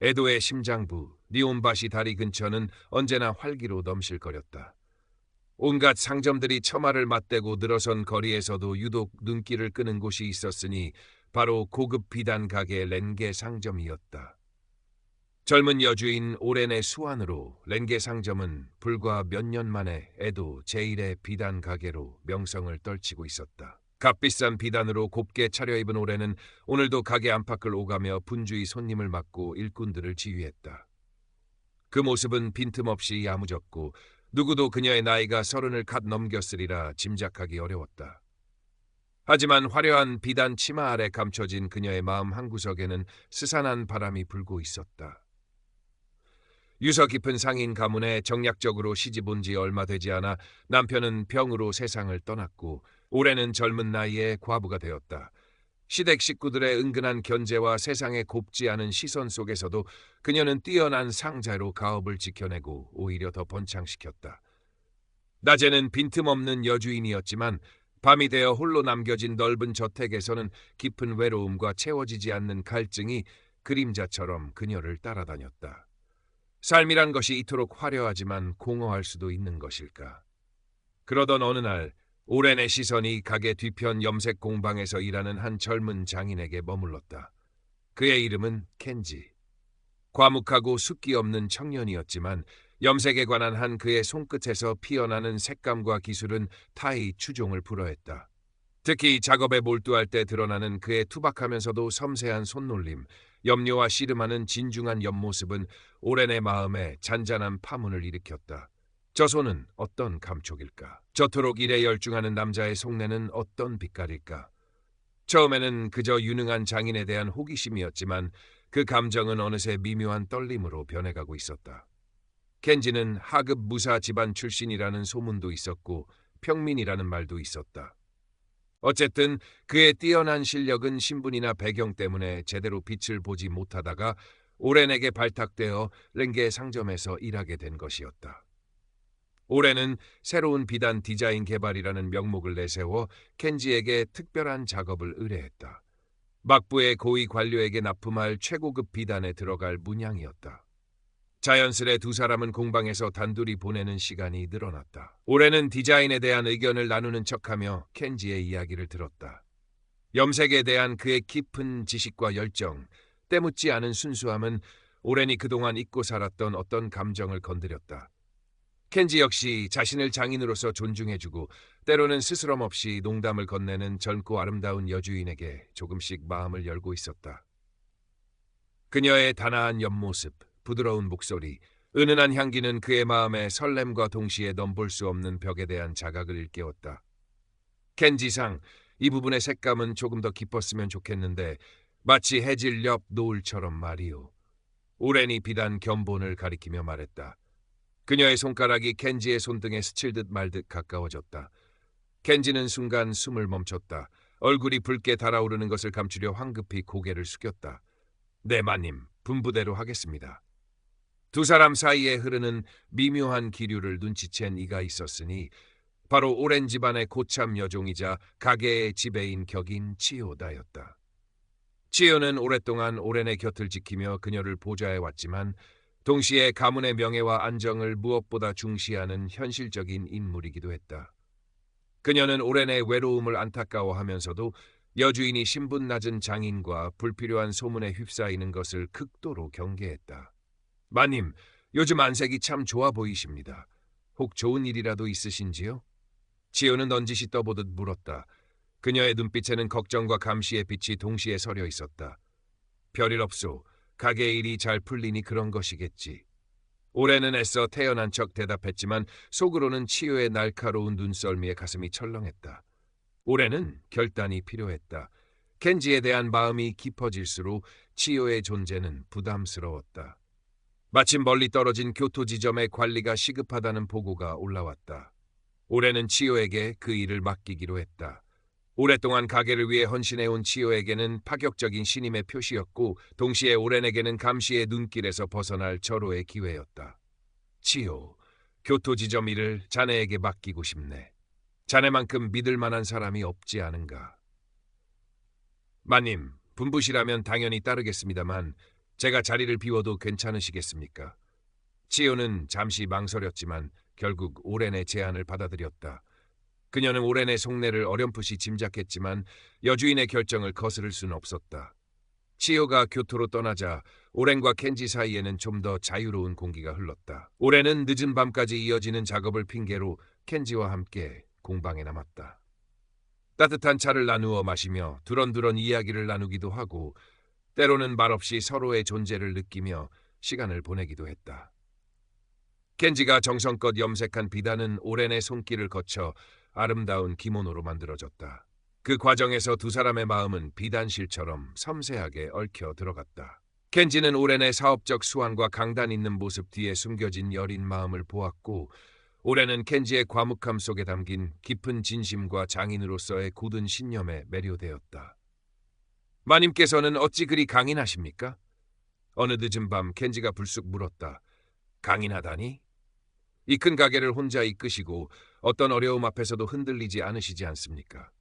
에도의 심장부 니온바시 다리 근처는 언제나 활기로 넘실거렸다. 온갖 상점들이 처마를 맞대고 늘어선 거리에서도 유독 눈길을 끄는 곳이 있었으니 바로 고급 비단 가게 렌게 상점이었다. 젊은 여주인 오렌의 수완으로 렌게 상점은 불과 몇 년 만에 에도 제1의 비단 가게로 명성을 떨치고 있었다. 값비싼 비단으로 곱게 차려입은 오렌은 오늘도 가게 안팎을 오가며 분주히 손님을 맞고 일꾼들을 지휘했다. 그 모습은 빈틈없이 야무졌고 누구도 그녀의 나이가 30을 갓 넘겼으리라 짐작하기 어려웠다. 하지만 화려한 비단 치마 아래 감춰진 그녀의 마음 한구석에는 스산한 바람이 불고 있었다. 유서 깊은 상인 가문에 정략적으로 시집 온 지 얼마 되지 않아 남편은 병으로 세상을 떠났고 올해는 젊은 나이에 과부가 되었다. 시댁 식구들의 은근한 견제와 세상의 곱지 않은 시선 속에서도 그녀는 뛰어난 상자로 가업을 지켜내고 오히려 더 번창시켰다. 낮에는 빈틈없는 여주인이었지만 밤이 되어 홀로 남겨진 넓은 저택에서는 깊은 외로움과 채워지지 않는 갈증이 그림자처럼 그녀를 따라다녔다. 삶이란 것이 이토록 화려하지만 공허할 수도 있는 것일까. 그러던 어느 날 오렌의 시선이 가게 뒤편 염색 공방에서 일하는 한 젊은 장인에게 머물렀다. 그의 이름은 켄지. 과묵하고 숫기 없는 청년이었지만 염색에 관한 한 그의 손끝에서 피어나는 색감과 기술은 타의 추종을 불허했다. 특히 작업에 몰두할 때 드러나는 그의 투박하면서도 섬세한 손놀림, 염려와 씨름하는 진중한 옆모습은 오렌의 마음에 잔잔한 파문을 일으켰다. 저 손은 어떤 감촉일까? 저토록 일에 열중하는 남자의 속내는 어떤 빛깔일까? 처음에는 그저 유능한 장인에 대한 호기심이었지만 그 감정은 어느새 미묘한 떨림으로 변해가고 있었다. 켄지는 하급 무사 집안 출신이라는 소문도 있었고 평민이라는 말도 있었다. 어쨌든 그의 뛰어난 실력은 신분이나 배경 때문에 제대로 빛을 보지 못하다가 오렌에게 발탁되어 렌게 상점에서 일하게 된 것이었다. 오렌은 새로운 비단 디자인 개발이라는 명목을 내세워 켄지에게 특별한 작업을 의뢰했다. 막부의 고위 관료에게 납품할 최고급 비단에 들어갈 문양이었다. 자연스레 두 사람은 공방에서 단둘이 보내는 시간이 늘어났다. 올해는 디자인에 대한 의견을 나누는 척하며 켄지의 이야기를 들었다. 염색에 대한 그의 깊은 지식과 열정, 때묻지 않은 순수함은 오렌이 그동안 잊고 살았던 어떤 감정을 건드렸다. 켄지 역시 자신을 장인으로서 존중해주고 때로는 스스럼 없이 농담을 건네는 젊고 아름다운 여주인에게 조금씩 마음을 열고 있었다. 그녀의 단아한 옆모습, 부드러운 목소리, 은은한 향기는 그의 마음에 설렘과 동시에 넘볼 수 없는 벽에 대한 자각을 일깨웠다. 켄지상, 이 부분의 색감은 조금 더 깊었으면 좋겠는데 마치 해질 옆 노을처럼 말이오. 오렌이 비단 견본을 가리키며 말했다. 그녀의 손가락이 켄지의 손등에 스칠듯 말듯 가까워졌다. 켄지는 순간 숨을 멈췄다. 얼굴이 붉게 달아오르는 것을 감추려 황급히 고개를 숙였다. 네, 마님, 분부대로 하겠습니다. 두 사람 사이에 흐르는 미묘한 기류를 눈치챈 이가 있었으니 바로 오렌 집안의 고참 여종이자 가게의 지배인 격인 치요다였다. 치요는 오랫동안 오렌의 곁을 지키며 그녀를 보좌해왔지만 동시에 가문의 명예와 안정을 무엇보다 중시하는 현실적인 인물이기도 했다. 그녀는 오렌의 외로움을 안타까워하면서도 여주인이 신분 낮은 장인과 불필요한 소문에 휩싸이는 것을 극도로 경계했다. 마님, 요즘 안색이 참 좋아 보이십니다. 혹 좋은 일이라도 있으신지요? 치요는 넌지시 떠보듯 물었다. 그녀의 눈빛에는 걱정과 감시의 빛이 동시에 서려 있었다. 별일 없소. 가게 일이 잘 풀리니 그런 것이겠지. 올해는 애써 태연한 척 대답했지만 속으로는 치요의 날카로운 눈썰미에 가슴이 철렁했다. 올해는 결단이 필요했다. 켄지에 대한 마음이 깊어질수록 치요의 존재는 부담스러웠다. 마침 멀리 떨어진 교토 지점의 관리가 시급하다는 보고가 올라왔다. 올해는 치요에게 그 일을 맡기기로 했다. 오랫동안 가게를 위해 헌신해온 치요에게는 파격적인 신임의 표시였고 동시에 오렌에게는 감시의 눈길에서 벗어날 절호의 기회였다. 치요, 교토 지점 일을 자네에게 맡기고 싶네. 자네만큼 믿을 만한 사람이 없지 않은가. 마님, 분부시라면 당연히 따르겠습니다만 제가 자리를 비워도 괜찮으시겠습니까? 치요는 잠시 망설였지만 결국 오렌의 제안을 받아들였다. 그녀는 오렌의 속내를 어렴풋이 짐작했지만 여주인의 결정을 거스를 수는 없었다. 치요가 교토로 떠나자 오렌과 켄지 사이에는 좀 더 자유로운 공기가 흘렀다. 오렌은 늦은 밤까지 이어지는 작업을 핑계로 켄지와 함께 공방에 남았다. 따뜻한 차를 나누어 마시며 두런두런 이야기를 나누기도 하고 때로는 말없이 서로의 존재를 느끼며 시간을 보내기도 했다. 켄지가 정성껏 염색한 비단은 오렌의 손길을 거쳐 아름다운 기모노로 만들어졌다. 그 과정에서 두 사람의 마음은 비단실처럼 섬세하게 얽혀 들어갔다. 켄지는 오렌의 사업적 수완과 강단 있는 모습 뒤에 숨겨진 여린 마음을 보았고 오렌은 켄지의 과묵함 속에 담긴 깊은 진심과 장인으로서의 굳은 신념에 매료되었다. 마님께서는 어찌 그리 강인하십니까? 어느 늦은 밤 켄지가 불쑥 물었다. 강인하다니? 이 큰 가게를 혼자 이끄시고 어떤 어려움 앞에서도 흔들리지 않으시지 않습니까?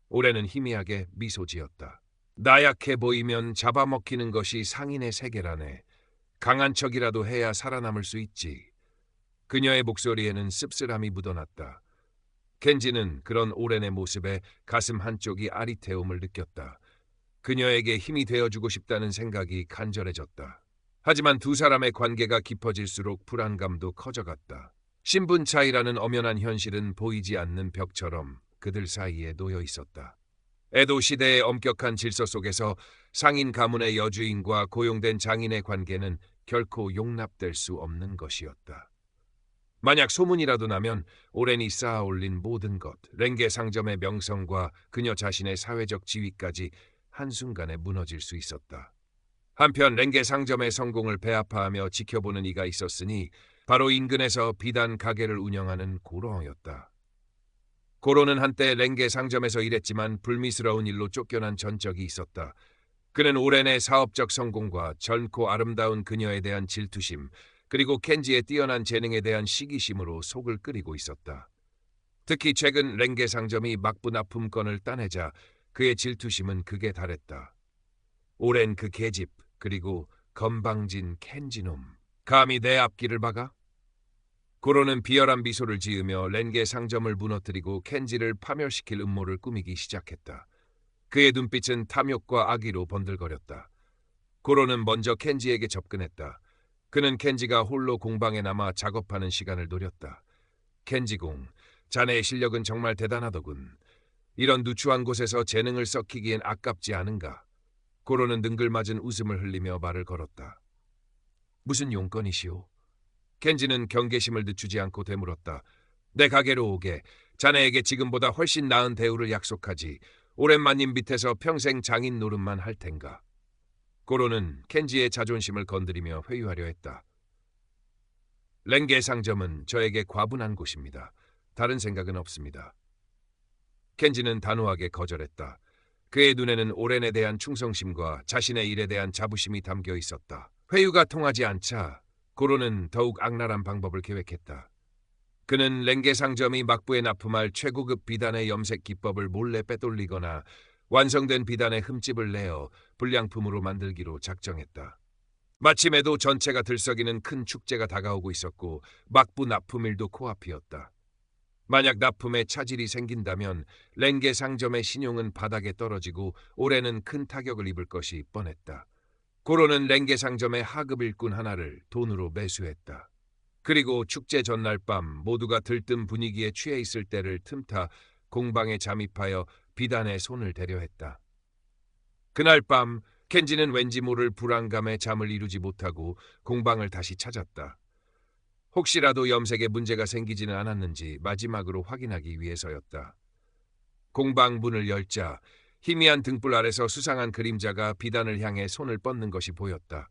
오렌은 희미하게 미소 지었다. 나약해 보이면 잡아먹히는 것이 상인의 세계라네. 강한 척이라도 해야 살아남을 수 있지. 그녀의 목소리에는 씁쓸함이 묻어났다. 켄지는 그런 오렌의 모습에 가슴 한쪽이 아리태움을 느꼈다. 그녀에게 힘이 되어주고 싶다는 생각이 간절해졌다. 하지만 두 사람의 관계가 깊어질수록 불안감도 커져갔다. 신분 차이라는 엄연한 현실은 보이지 않는 벽처럼 그들 사이에 놓여 있었다. 에도 시대의 엄격한 질서 속에서 상인 가문의 여주인과 고용된 장인의 관계는 결코 용납될 수 없는 것이었다. 만약 소문이라도 나면 오렌이 쌓아올린 모든 것, 랭게 상점의 명성과 그녀 자신의 사회적 지위까지 한순간에 무너질 수 있었다. 한편 랭게 상점의 성공을 배아파하며 지켜보는 이가 있었으니 바로 인근에서 비단 가게를 운영하는 고로였다. 고로는 한때 랭게 상점에서 일했지만 불미스러운 일로 쫓겨난 전적이 있었다. 그는 오렌의 사업적 성공과 젊고 아름다운 그녀에 대한 질투심, 그리고 켄지의 뛰어난 재능에 대한 시기심으로 속을 끓이고 있었다. 특히 최근 랭게 상점이 막부 납품건을 따내자 그의 질투심은 극에 달했다. 오랜 그 계집, 그리고 건방진 켄지놈. 감히 내 앞길을 막아? 고로는 비열한 미소를 지으며 랭게 상점을 무너뜨리고 켄지를 파멸시킬 음모를 꾸미기 시작했다. 그의 눈빛은 탐욕과 악의로 번들거렸다. 고로는 먼저 켄지에게 접근했다. 그는 켄지가 홀로 공방에 남아 작업하는 시간을 노렸다. 켄지공, 자네의 실력은 정말 대단하더군. 이런 누추한 곳에서 재능을 썩히기엔 아깝지 않은가? 고로는 능글맞은 웃음을 흘리며 말을 걸었다. 무슨 용건이시오? 켄지는 경계심을 늦추지 않고 되물었다. 내 가게로 오게. 자네에게 지금보다 훨씬 나은 대우를 약속하지. 오랜만님 밑에서 평생 장인 노릇만 할 텐가. 고로는 켄지의 자존심을 건드리며 회유하려 했다. 랭게 상점은 저에게 과분한 곳입니다. 다른 생각은 없습니다. 켄지는 단호하게 거절했다. 그의 눈에는 오렌에 대한 충성심과 자신의 일에 대한 자부심이 담겨 있었다. 회유가 통하지 않자 고로는 더욱 악랄한 방법을 계획했다. 그는 랭게 상점이 막부에 납품할 최고급 비단의 염색 기법을 몰래 빼돌리거나 완성된 비단의 흠집을 내어 불량품으로 만들기로 작정했다. 마침 에도 전체가 들썩이는 큰 축제가 다가오고 있었고 막부 납품일도 코앞이었다. 만약 납품에 차질이 생긴다면 랭게 상점의 신용은 바닥에 떨어지고 올해는 큰 타격을 입을 것이 뻔했다. 고로는 랭게 상점의 하급 일꾼 하나를 돈으로 매수했다. 그리고 축제 전날 밤 모두가 들뜬 분위기에 취해 있을 때를 틈타 공방에 잠입하여 비단에 손을 대려 했다. 그날 밤 켄지는 왠지 모를 불안감에 잠을 이루지 못하고 공방을 다시 찾았다. 혹시라도 염색에 문제가 생기지는 않았는지 마지막으로 확인하기 위해서였다. 공방 문을 열자 희미한 등불 아래서 수상한 그림자가 비단을 향해 손을 뻗는 것이 보였다.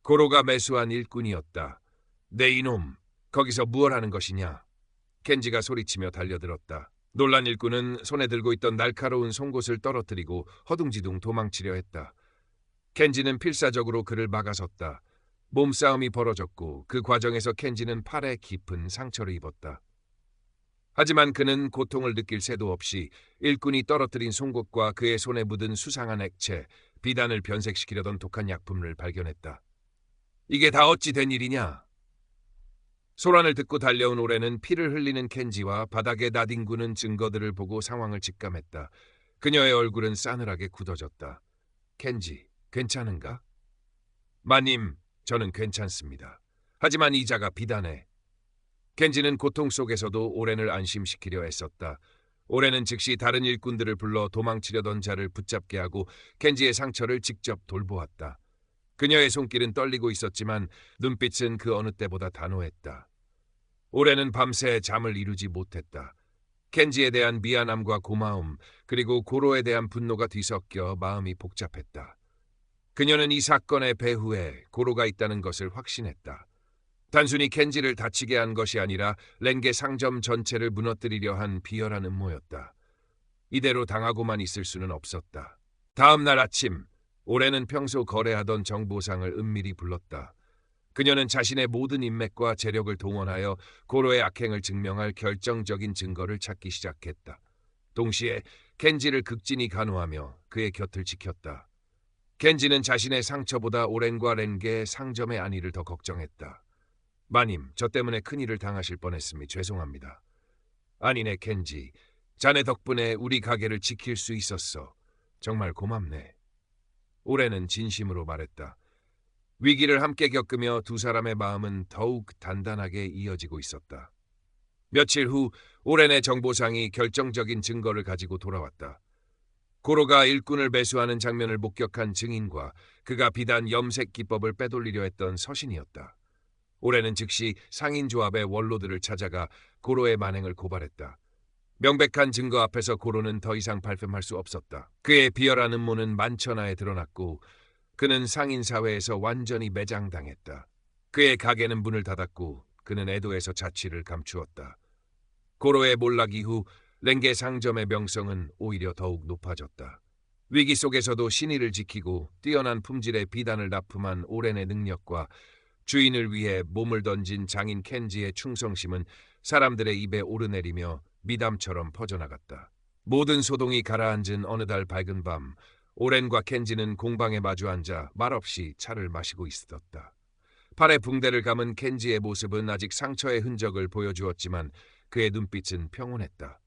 고로가 매수한 일꾼이었다. 내 이놈, 거기서 무얼 하는 것이냐? 켄지가 소리치며 달려들었다. 놀란 일꾼은 손에 들고 있던 날카로운 송곳을 떨어뜨리고 허둥지둥 도망치려 했다. 켄지는 필사적으로 그를 막아섰다. 몸싸움이 벌어졌고 그 과정에서 켄지는 팔에 깊은 상처를 입었다. 하지만 그는 고통을 느낄 새도 없이 일꾼이 떨어뜨린 송곳과 그의 손에 묻은 수상한 액체, 비단을 변색시키려던 독한 약품을 발견했다. 이게 다 어찌 된 일이냐? 소란을 듣고 달려온 오렌은 피를 흘리는 켄지와 바닥에 나뒹구는 증거들을 보고 상황을 직감했다. 그녀의 얼굴은 싸늘하게 굳어졌다. 켄지, 괜찮은가? 마님, 저는 괜찮습니다. 하지만 이자가 비단에. 켄지는 고통 속에서도 오렌을 안심시키려 애썼다. 오렌은 즉시 다른 일꾼들을 불러 도망치려던 자를 붙잡게 하고 켄지의 상처를 직접 돌보았다. 그녀의 손길은 떨리고 있었지만 눈빛은 그 어느 때보다 단호했다. 오렌은 밤새 잠을 이루지 못했다. 켄지에 대한 미안함과 고마움, 그리고 고로에 대한 분노가 뒤섞여 마음이 복잡했다. 그녀는 이 사건의 배후에 고로가 있다는 것을 확신했다. 단순히 켄지를 다치게 한 것이 아니라 렌게 상점 전체를 무너뜨리려 한 비열한 음모였다. 이대로 당하고만 있을 수는 없었다. 다음 날 아침, 오렌은 평소 거래하던 정보상을 은밀히 불렀다. 그녀는 자신의 모든 인맥과 재력을 동원하여 고로의 악행을 증명할 결정적인 증거를 찾기 시작했다. 동시에 켄지를 극진히 간호하며 그의 곁을 지켰다. 켄지는 자신의 상처보다 오렌과 렌게의 상점의 안위를 더 걱정했다. 마님, 저 때문에 큰일을 당하실 뻔했으니 죄송합니다. 아니네, 켄지. 자네 덕분에 우리 가게를 지킬 수 있었어. 정말 고맙네. 오렌은 진심으로 말했다. 위기를 함께 겪으며 두 사람의 마음은 더욱 단단하게 이어지고 있었다. 며칠 후 오렌의 정보상이 결정적인 증거를 가지고 돌아왔다. 고로가 일꾼을 매수하는 장면을 목격한 증인과 그가 비단 염색 기법을 빼돌리려 했던 서신이었다. 오렌은 즉시 상인조합의 원로들을 찾아가 고로의 만행을 고발했다. 명백한 증거 앞에서 고로는 더 이상 발뺌할 수 없었다. 그의 비열한 음모는 만천하에 드러났고 그는 상인사회에서 완전히 매장당했다. 그의 가게는 문을 닫았고 그는 애도에서 자취를 감추었다. 고로의 몰락 이후 렌게 상점의 명성은 오히려 더욱 높아졌다. 위기 속에서도 신의를 지키고 뛰어난 품질의 비단을 납품한 오렌의 능력과 주인을 위해 몸을 던진 장인 켄지의 충성심은 사람들의 입에 오르내리며 미담처럼 퍼져나갔다. 모든 소동이 가라앉은 어느 달 밝은 밤, 오렌과 켄지는 공방에 마주 앉아 말없이 차를 마시고 있었다. 팔에 붕대를 감은 켄지의 모습은 아직 상처의 흔적을 보여주었지만 그의 눈빛은 평온했다.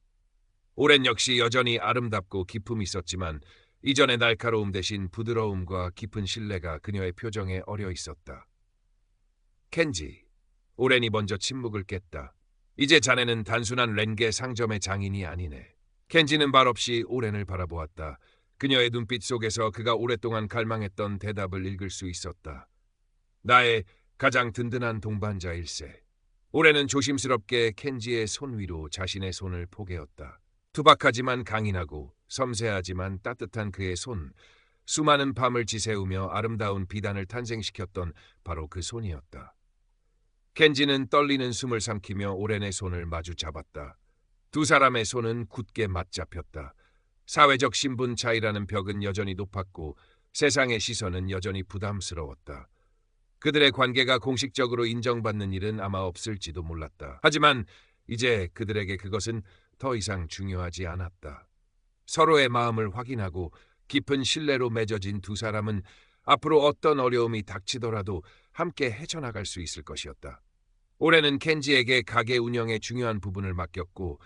오렌 역시 여전히 아름답고 기품이 있었지만 이전의 날카로움 대신 부드러움과 깊은 신뢰가 그녀의 표정에 어려 있었다. 켄지, 오렌이 먼저 침묵을 깼다. 이제 자네는 단순한 렌게 상점의 장인이 아니네. 켄지는 말없이 오렌을 바라보았다. 그녀의 눈빛 속에서 그가 오랫동안 갈망했던 대답을 읽을 수 있었다. 나의 가장 든든한 동반자일세. 오렌은 조심스럽게 켄지의 손 위로 자신의 손을 포개었다. 투박하지만 강인하고 섬세하지만 따뜻한 그의 손, 수많은 밤을 지새우며 아름다운 비단을 탄생시켰던 바로 그 손이었다. 켄지는 떨리는 숨을 삼키며 오렌의 손을 마주 잡았다. 두 사람의 손은 굳게 맞잡혔다. 사회적 신분 차이라는 벽은 여전히 높았고 세상의 시선은 여전히 부담스러웠다. 그들의 관계가 공식적으로 인정받는 일은 아마 없을지도 몰랐다. 하지만 이제 그들에게 그것은 더 이상 중요하지 않았다. 서로의 마음을 확인하고 깊은 신뢰로 맺어진 두 사람은 앞으로 어떤 어려움이 닥치더라도 함께 헤쳐나갈 수 있을 것이었다. 올해는 켄지에게 가게 운영의 중요한 부분을 맡겼고